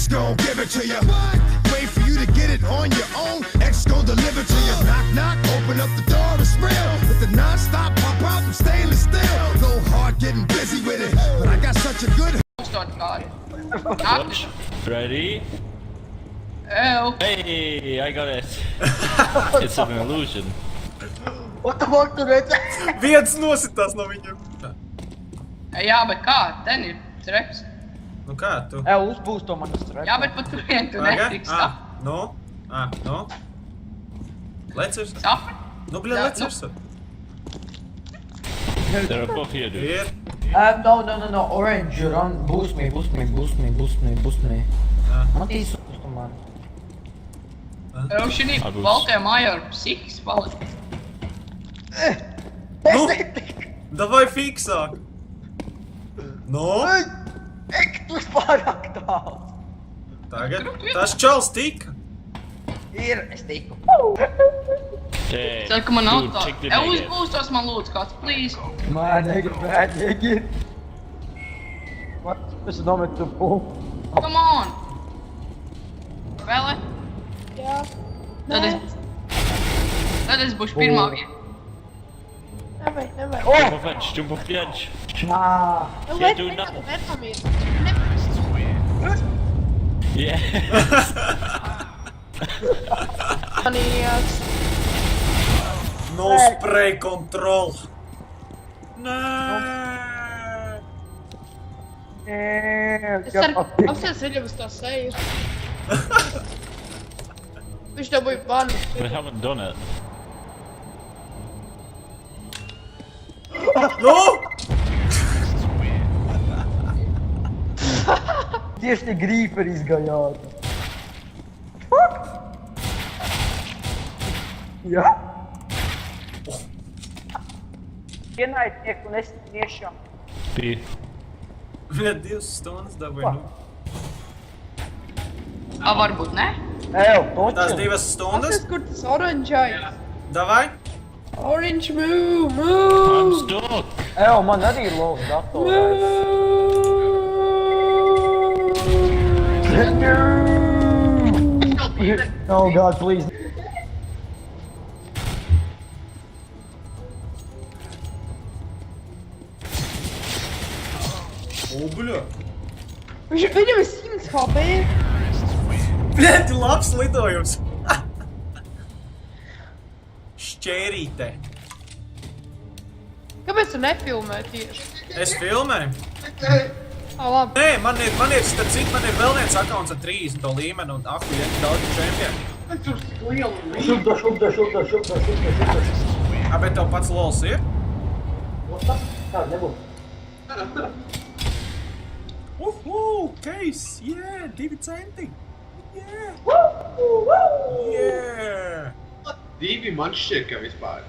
X gon' give it to you. Wait for you to get it on your own. X gon' deliver to you. Knock, knock, open up the door, it's real. With the non-stop pop out from stainless steel. Go hard getting busy with it, but I got such a good. Watch. Ready? Oh. Hey, I got it. It's an illusion. What the fuck tu redzi? Viens nositās no viņiem. Jā, bet kā? Ten ir treps. Nu kā tu? Uzbūs to manas trepas. Jā, bet pat turien tu netiks tā. Nu? Nu? Lecers? Sapri? Nu, bļa, lecers. They're above here, dude. Ir. No. Orange, run. Boost me. Matīs uz to man. Jau šinī baltajā mājā ar psihikas palikt. Nu? Davai fiksāk. Nu? Ek, tu esi pārāk tālu. Tagad. Tas čals tika. Ir, es tiku. Hey, Ceru, ka man nav dude, tā. check the Jau negative. uzbūstos man lūdzu kāds, please. Man, negir. What? Es domāju, tu pū. Come on. Vēlē? Jā. Tad es būšu pirmā vieta. Nevajag. Jump off the edge. Nā. Nu, Yeah, bet do nekad nothing. nepamirst. Nepamirst. Yeah. Manījās. No spray control. Nē. Es ceru, apsēs viņam uz tā seju. Viņš dabūja banu. We haven't done it. Nu? Tieši tie grīperi izgājāt. Jā? Vienādi tiek un es tiešām. B. Bļa, 2 stundas dabūja. Varbūt ne? Toķi. Tās 2 stundas. Apsēs, kur tas oranžais. Davai. Orange move, I'm move. stuck. Man arī ir lovs datorā. Oh God, please. O, bļa. Viņam ir 100 HP. Bļa, labs lidojums. Šķērīte. Kāpēc tu nefilmē tieši? Es filmēju. Labi. Nē, man ir, starp citu, man ir vēl viens accounts ar 30 līmeni un akuļieti daudz čempioni. Šupta. Bet tev pats lols ir? Tā, nebūs. Case, yeah, 2 centi. Yeah. Yeah. 2 man šķiet, ka vispār.